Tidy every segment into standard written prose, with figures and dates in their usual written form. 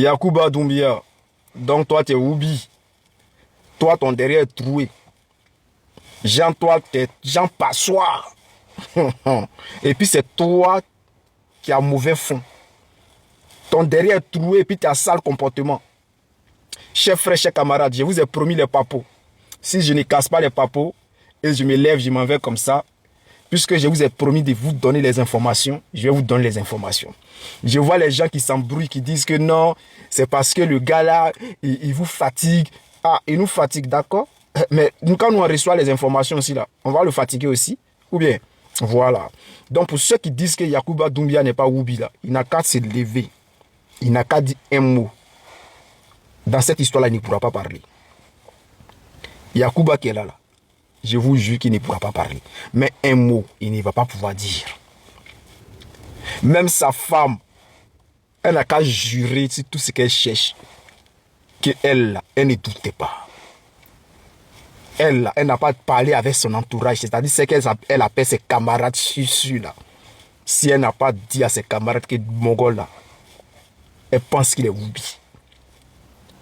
Yacouba Doumbia, donc toi, tu es Oubi. Toi, ton derrière est troué. Jean, toi, t'es Jean Passoire. Et puis, c'est toi qui as mauvais fond. Ton derrière est troué et puis tu as sale comportement. Chers frères, chers camarades, je vous ai promis les papos. Si je ne casse pas les papos et je me lève, je m'en vais comme ça, puisque je vous ai promis de vous donner les informations, je vais vous donner les informations. Je vois les gens qui s'embrouillent, qui disent que non, c'est parce que le gars là, il vous fatigue. Ah, il nous fatigue, d'accord? Mais quand nous on reçoit les informations aussi là, on va le fatiguer aussi? Ou bien, voilà. Donc pour ceux qui disent que Yacouba Doumbia n'est pas Oubi là, il n'a qu'à se lever. Il n'a qu'à dire un mot. Dans cette histoire-là, il ne pourra pas parler. Yacouba qui est là, je vous jure qu'il ne pourra pas parler. Mais un mot, il ne va pas pouvoir dire. Même sa femme, elle n'a qu'à jurer sur tout ce qu'elle cherche. Qu'elle, elle ne doutait pas. Elle n'a pas parlé avec son entourage. C'est-à-dire ce qu'elle appelle ses camarades sur là. Si elle n'a pas dit à ses camarades que Mongol là, elle pense qu'il est Oubi.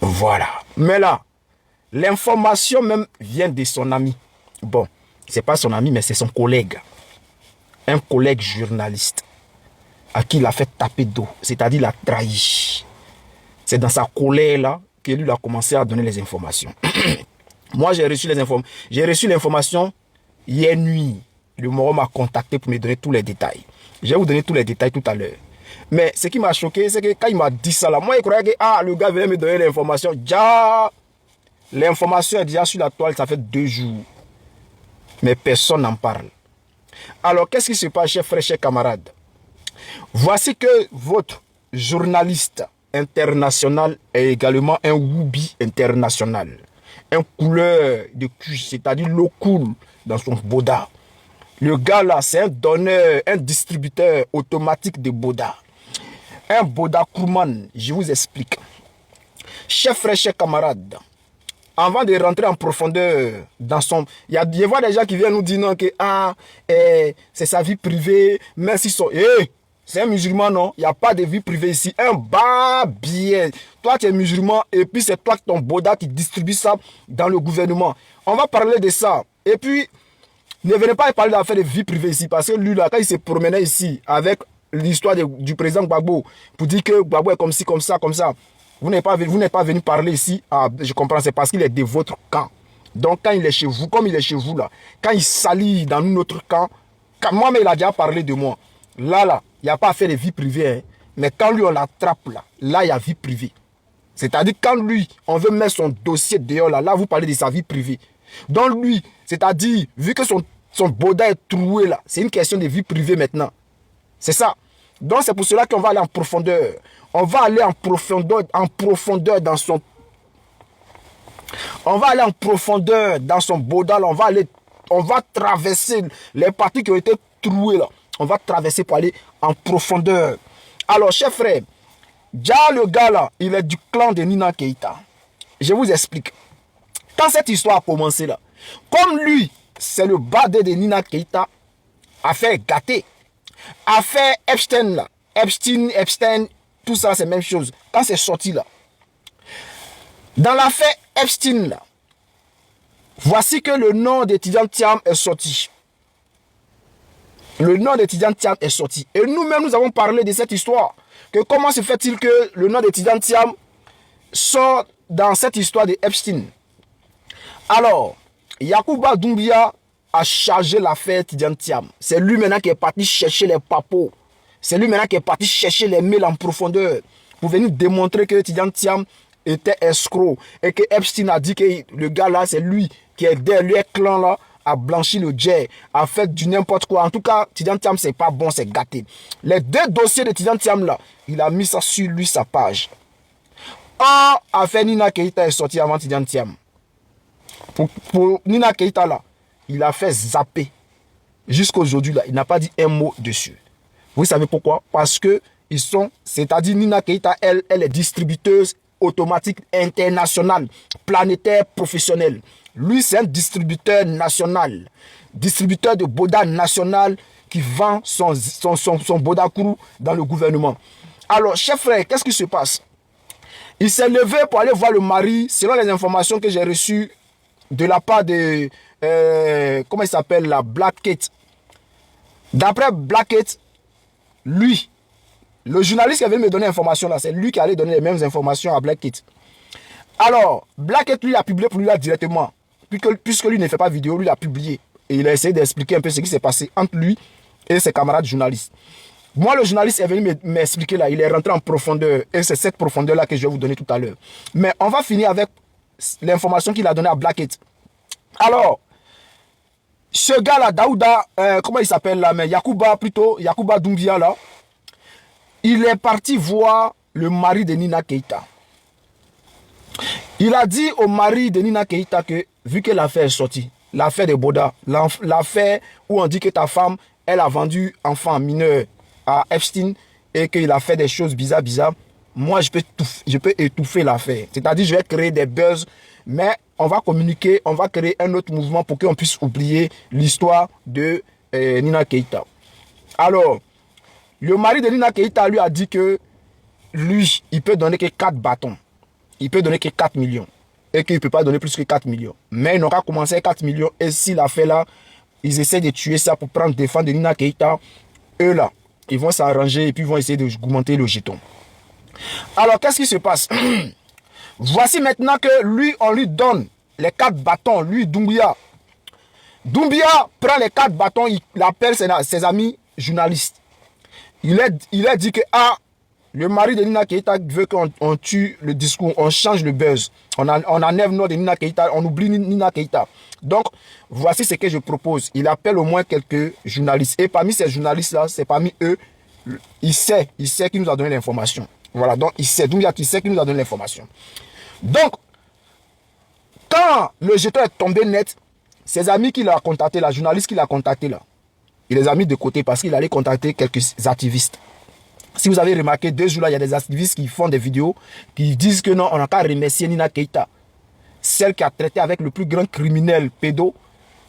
Voilà. Mais là, l'information même vient de son ami. Bon, c'est pas son ami, mais c'est son collègue. Un collègue journaliste à qui il a fait taper d'eau. C'est-à-dire il a trahi. C'est dans sa colère là que lui a commencé à donner les informations. Moi, j'ai reçu les informations. J'ai reçu l'information hier nuit. Le Moro m'a contacté pour me donner tous les détails. Je vais vous donner tous les détails tout à l'heure. Mais ce qui m'a choqué, c'est que quand il m'a dit ça là, moi, je croyais que le gars venait me donner l'information. Déjà, l'information est déjà sur la toile, ça fait 2 jours. Mais personne n'en parle. Alors, qu'est-ce qui se passe, chers frères, chers camarades? Voici que votre journaliste international est également un Oubi international. Un couleur de cul, c'est-à-dire l'eau coule dans son boda. Le gars là, c'est un donneur, un distributeur automatique de boda. Un boda Kouman, je vous explique. Chers frères, chers camarades, avant de rentrer en profondeur dans son... Je vois des gens qui viennent nous dire non, que c'est sa vie privée, même si son... c'est un musulman, non? Il n'y a pas de vie privée ici. Un bas bien. Toi, tu es musulman et puis c'est toi, ton boda, qui distribue ça dans le gouvernement. On va parler de ça. Et puis, ne venez pas parler d'affaires de vie privée ici parce que lui, là, quand il se promenait ici avec l'histoire du président Gbagbo pour dire que Gbagbo est comme ci, comme ça, comme ça. Vous n'êtes pas venu parler ici. Ah, je comprends, c'est parce qu'il est de votre camp. Donc, quand il est chez vous, comme il est chez vous, là, quand il s'allie dans notre camp, moi-même, il a déjà parlé de moi. Là, il n'y a pas à faire de vie privée. Hein. Mais quand lui, on l'attrape, là, il y a vie privée. C'est-à-dire, quand lui, on veut mettre son dossier dehors, là, vous parlez de sa vie privée. Donc, lui, c'est-à-dire, vu que son boda est troué, là, c'est une question de vie privée maintenant. C'est ça. Donc, c'est pour cela qu'on va aller en profondeur. On va aller en profondeur dans son... On va aller en profondeur dans son boda, là. On va traverser les parties qui ont été trouées, là. On va traverser pour aller en profondeur. Alors, chers frères, déjà le gars là, il est du clan de Nina Keïta. Je vous explique. Quand cette histoire a commencé là, comme lui, c'est le badé de Nina Keïta, affaire gâtée, affaire Epstein là, Epstein, tout ça c'est la même chose. Quand c'est sorti là, dans l'affaire Epstein là, voici que le nom d'étudiant Thiam est sorti. Le nom d'étudiant Thiam est sorti. Et nous-mêmes, nous avons parlé de cette histoire. Que comment se fait-il que le nom d'étudiant Thiam sort dans cette histoire de Epstein? Alors, Yacouba Doumbia a chargé l'affaire étudiant Thiam. C'est lui maintenant qui est parti chercher les papos. C'est lui maintenant qui est parti chercher les mails en profondeur. Pour venir démontrer que étudiant Thiam était escroc. Et que Epstein a dit que le gars là, c'est lui qui est derrière le clan là, a blanchi le jet, a fait du n'importe quoi. En tout cas, Tidiane Thiam, c'est pas bon, c'est gâté. Les 2 dossiers de Tidiane Thiam, là, il a mis ça sur lui, sa page. Affaire Nina Keïta est sorti avant Tidiane Thiam. Pour Nina Keïta, là, il a fait zapper. Jusqu'aujourd'hui, là, il n'a pas dit un mot dessus. Vous savez pourquoi? Parce que ils sont, c'est-à-dire Nina Keïta, elle est distributeuse automatique internationale, planétaire, professionnelle. Lui, c'est un distributeur national, distributeur de boda national qui vend son boda kourou dans le gouvernement. Alors, chers frères, qu'est-ce qui se passe? Il s'est levé pour aller voir le mari, selon les informations que j'ai reçues de la part de, comment il s'appelle là, Blackett. D'après Blackett, lui, le journaliste qui avait me donner l'information là, c'est lui qui allait donner les mêmes informations à Blackett. Alors, Blackett lui a publié pour lui là directement. Puisque lui ne fait pas vidéo, lui a publié. Et il a essayé d'expliquer un peu ce qui s'est passé entre lui et ses camarades journalistes. Moi, le journaliste est venu m'expliquer là, il est rentré en profondeur. Et c'est cette profondeur là que je vais vous donner tout à l'heure. Mais on va finir avec l'information qu'il a donnée à Blackett. Alors, ce gars là, Daouda, comment il s'appelle là, mais Yacouba Doumbia là, il est parti voir le mari de Nina Keïta. Il a dit au mari de Nina Keïta que, vu que l'affaire est sortie, l'affaire de Boda, l'affaire où on dit que ta femme, elle a vendu enfant mineur à Epstein et qu'il a fait des choses bizarres, moi je peux étouffer l'affaire. C'est-à-dire je vais créer des buzz, mais on va communiquer, on va créer un autre mouvement pour qu'on puisse oublier l'histoire de Nina Keïta. Alors, le mari de Nina Keïta lui a dit que lui, il peut donner que 4 bâtons. Il peut donner que 4 millions. Et qu'il ne peut pas donner plus que 4 millions. Mais il n'aura commencé à 4 millions. Et s'il a fait là, ils essaient de tuer ça pour prendre défendre Nina Keïta. Eux là, ils vont s'arranger et puis ils vont essayer d'augmenter le jeton. Alors, qu'est-ce qui se passe? Voici maintenant que lui, on lui donne les 4 bâtons. Lui, Doumbia. Doumbia prend les 4 bâtons, il appelle ses amis journalistes. Il a dit que, le mari de Nina Keïta veut qu'on tue le discours, on change le buzz. On enlève le nom de Nina Keïta, on oublie Nina Keïta. Donc, voici ce que je propose. Il appelle au moins quelques journalistes. Et parmi ces jeune-listes-là, c'est parmi eux, il sait qui nous a donné l'information. Voilà, donc il sait, Doumbia qui sait qui nous a donné l'information. Donc, quand le jeton est tombé net, ses amis qui l'ont contacté, la journaliste qui l'a contacté là, il les a mis de côté parce qu'il allait contacter quelques activistes. Si vous avez remarqué, 2 jours là, il y a des activistes qui font des vidéos, qui disent que non, on n'a qu'à remercier Nina Keïta, celle qui a traité avec le plus grand criminel pédo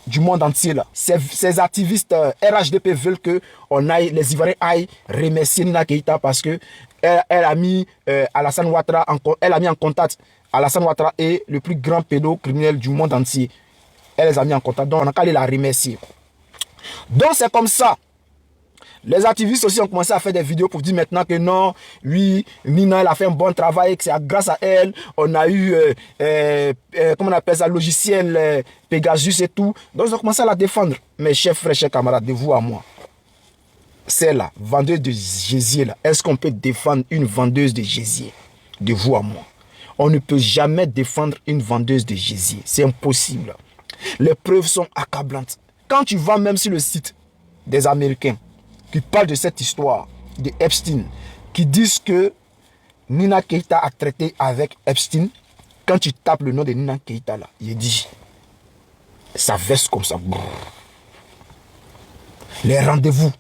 du monde entier là. Ces activistes RHDP veulent que les Ivoiriens aillent remercier Nina Keïta parce que elle a mis Alassane Ouattara en contact Alassane Ouattara et le plus grand pédo criminel du monde entier. Elle les a mis en contact, donc on n'a qu'à aller la remercier. Donc c'est comme ça. Les activistes aussi ont commencé à faire des vidéos pour dire maintenant que non, oui, Nina elle a fait un bon travail, que c'est grâce à elle, on a eu, comment on appelle ça, logiciel Pegasus et tout. Donc ils ont commencé à la défendre. Mes chers frères, chers camarades, de vous à moi. C'est la vendeuse de gésier là. Est-ce qu'on peut défendre une vendeuse de gésier? De vous à moi. On ne peut jamais défendre une vendeuse de gésier. C'est impossible. Les preuves sont accablantes. Quand tu vas même sur le site des Américains, qui parlent de cette histoire de Epstein, qui disent que Nina Keïta a traité avec Epstein, quand tu tapes le nom de Nina Keïta là, il dit, ça verse comme ça. Les rendez-vous,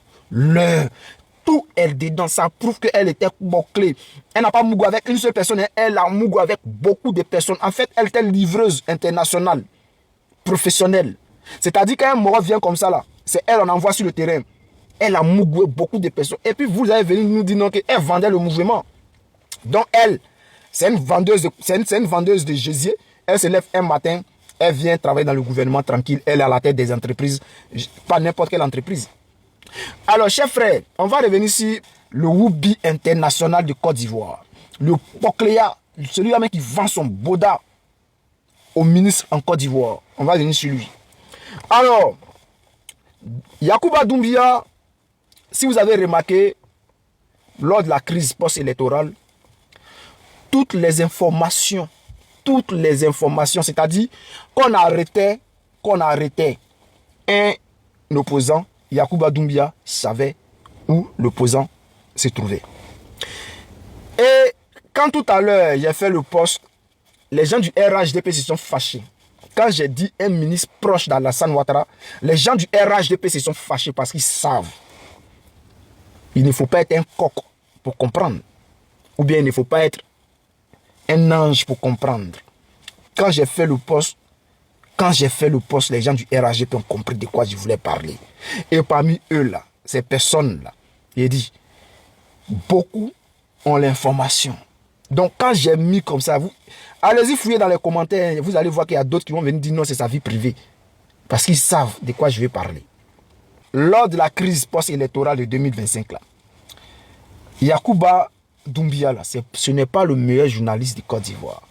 tout est dedans, ça prouve qu'elle était bouclée. Elle n'a pas mougou avec une seule personne, elle a mougou avec beaucoup de personnes. En fait, elle était livreuse internationale, professionnelle. C'est-à-dire qu'un mort vient comme ça là, c'est elle on envoie sur le terrain. Elle a mougoué beaucoup de personnes. Et puis vous avez venu nous dire non, qu'elle vendait le mouvement. Donc elle, c'est une vendeuse de gésier. Elle se lève un matin, elle vient travailler dans le gouvernement tranquille. Elle est à la tête des entreprises, pas n'importe quelle entreprise. Alors, chers frères, on va revenir sur le Woubi international de Côte d'Ivoire. Le Pocléa, celui-là qui vend son boda au ministre en Côte d'Ivoire. On va revenir sur lui. Alors, Yacouba Doumbia, si vous avez remarqué, lors de la crise post-électorale, toutes les informations, c'est-à-dire qu'on arrêtait un opposant, Yacouba Doumbia savait où l'opposant se trouvait. Et quand tout à l'heure j'ai fait le poste, les gens du RHDP se sont fâchés. Quand j'ai dit un ministre proche d'Alassane Ouattara, les gens du RHDP se sont fâchés parce qu'ils savent. Il ne faut pas être un coq pour comprendre. Ou bien il ne faut pas être un ange pour comprendre. Quand j'ai fait le poste, les gens du RHDP ont compris de quoi je voulais parler. Et parmi eux là, ces personnes là, il dit, beaucoup ont l'information. Donc, quand j'ai mis comme ça, vous allez-y fouiller dans les commentaires. Vous allez voir qu'il y a d'autres qui vont venir dire non, c'est sa vie privée. Parce qu'ils savent de quoi je vais parler. Lors de la crise post-électorale de 2025, là, Yacouba Doumbia, là, ce n'est pas le meilleur journaliste de Côte d'Ivoire.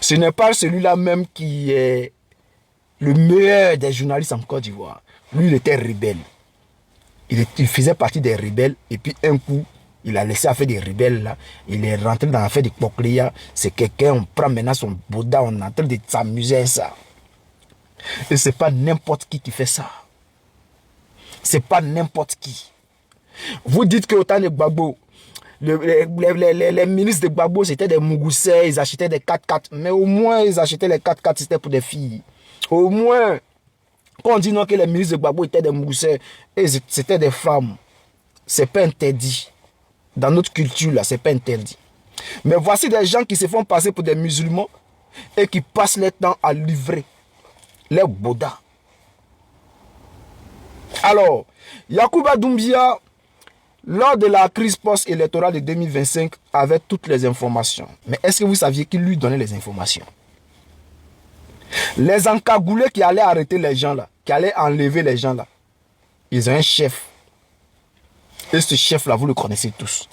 Ce n'est pas celui-là même qui est le meilleur des journalistes en Côte d'Ivoire. Lui, il était rebelle. Il faisait partie des rebelles. Et puis, un coup, il a laissé affaire des rebelles là. Il est rentré dans l'affaire de Pokléa. C'est quelqu'un, on prend maintenant son Bouddha, on est en train de s'amuser à ça. Et c'est pas n'importe qui fait ça. C'est pas n'importe qui. Vous dites que autant de Gbagbo, les ministres de Gbagbo, c'était des Mougoussais, ils achetaient des 4x4. Mais au moins, ils achetaient les 4x4, c'était pour des filles. Au moins, quand on dit non que les ministres de Gbagbo étaient des Mougoussais, c'était des femmes. C'est pas interdit. Dans notre culture, là, c'est pas interdit. Mais voici des gens qui se font passer pour des musulmans et qui passent leur temps à livrer les Bouddhas. Alors, Yacouba Doumbia, lors de la crise post-électorale de 2025, avait toutes les informations. Mais est-ce que vous saviez qu'il lui donnait les informations? Les encagoulés qui allaient arrêter les gens là, qui allaient enlever les gens là, ils ont un chef. Et ce chef-là, vous le connaissez tous.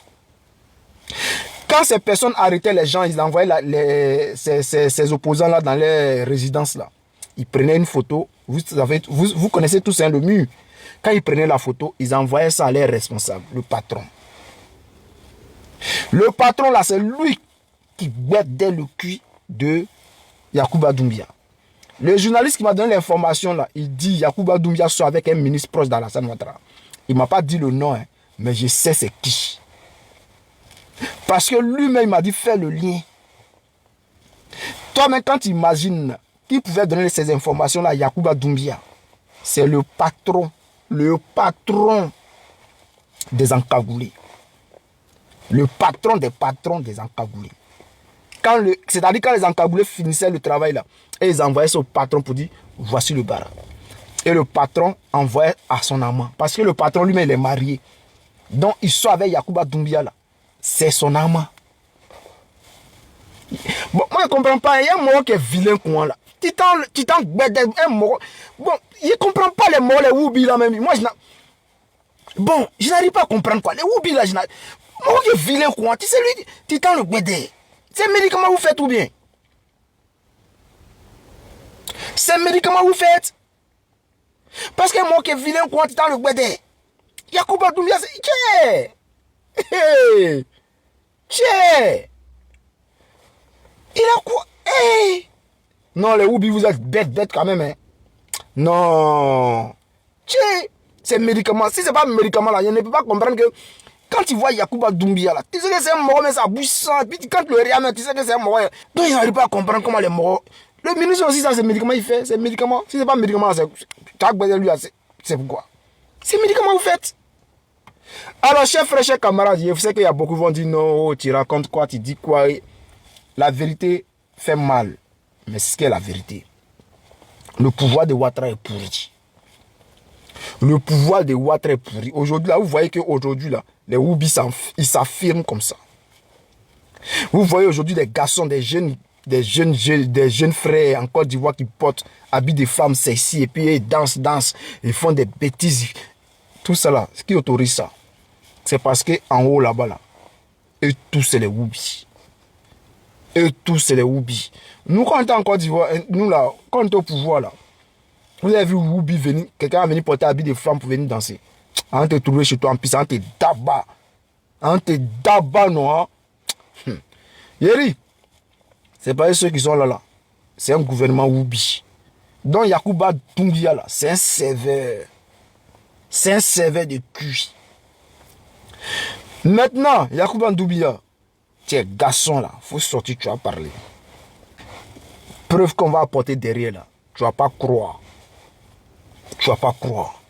Quand ces personnes arrêtaient les gens, ils envoyaient ces opposants-là dans les résidences là. Ils prenaient une photo. Vous connaissez tous le mur. Quand ils prenaient la photo, ils envoyaient ça à leur responsable, le patron. Le patron là, c'est lui qui guettait le cul de Yacouba Doumbia. Le journaliste qui m'a donné l'information là, il dit Yacouba Doumbia soit avec un ministre proche d'Alassane Ouattara. Il ne m'a pas dit le nom, hein, mais je sais c'est qui. Parce que lui-même m'a dit fais le lien. Toi-même, quand tu imagines qui pouvait donner ces informations-là à Yacouba Doumbia, c'est le patron des encagoulés. Le patron des patrons des encagoulés. C'est-à-dire quand les encagoulés finissaient le travail là, et ils envoyaient ça au patron pour dire voici le bar. Et le patron envoyait à son amant. Parce que le patron lui-même il est marié. Donc il sort avec Yacouba Doumbia là. C'est son amant. Bon, moi je ne comprends pas. Il y a un mot qui est vilain quoi là. Titan un mot. Bon, il ne comprend pas les mots, les Woubi là même. Moi je n'arrive pas à comprendre quoi. Les Woubi là, je n'arrive. Moi qui est vilain quoi. Tu sais lui, Titan le Gbede. Ces médicaments vous faites ou bien? Ces médicaments vous faites? Parce que moi qui est vilain quoi, Titan le Gbede. Yacouba Doumbia, c'est. Tchè! Tchè! Il a quoi? Hey! Non, les Woubi, vous êtes bêtes quand même, hein. Non. Tchè! Ces médicaments, si c'est pas un médicament là, je ne peux pas comprendre que quand tu vois Yacouba Doumbia là, tu sais que c'est un mort, mais ça bouge sang. Et puis quand le réamène, tu sais que c'est un mort. Donc je n'arrive pas à comprendre comment les morts. Le ministre aussi, ça, ces médicaments, il fait. Ces médicaments, si c'est pas un médicament, c'est pourquoi? Ces médicaments, vous faites. Alors, chers frères, chers camarades, je sais qu'il y a beaucoup qui vont dire non, tu racontes quoi, tu dis quoi. La vérité fait mal. Mais c'est ce qu'est la vérité. Le pouvoir de Ouattara est pourri. Le pouvoir de Ouattara est pourri. Aujourd'hui, là, vous voyez qu'aujourd'hui, là, les Woubi, ils s'affirment comme ça. Vous voyez aujourd'hui des garçons, des jeunes frères en Côte d'Ivoire qui portent habits de femmes sexy et puis ils dansent, ils font des bêtises. Tout ça là, ce qui autorise ça, c'est parce qu'en haut là-bas, là, eux tous c'est les Woubi. Eux tous c'est les Woubi. Nous, quand on est en Côte d'Ivoire, nous là, quand on est au pouvoir là, vous avez vu Woubi venir, quelqu'un a venu porter habit de femme pour venir danser. On te trouver chez toi en piste, on te daba. On te daba, non. Yeri, c'est pas ceux qui sont là. C'est un gouvernement Woubi. Donc Yacouba Doumbia là, c'est un sévère. C'est un sévère de cul. Maintenant, Yacouba Doumbia, tu es garçon là, faut sortir, tu vas parler. Preuve qu'on va apporter derrière là, tu vas pas croire. Tu vas pas croire.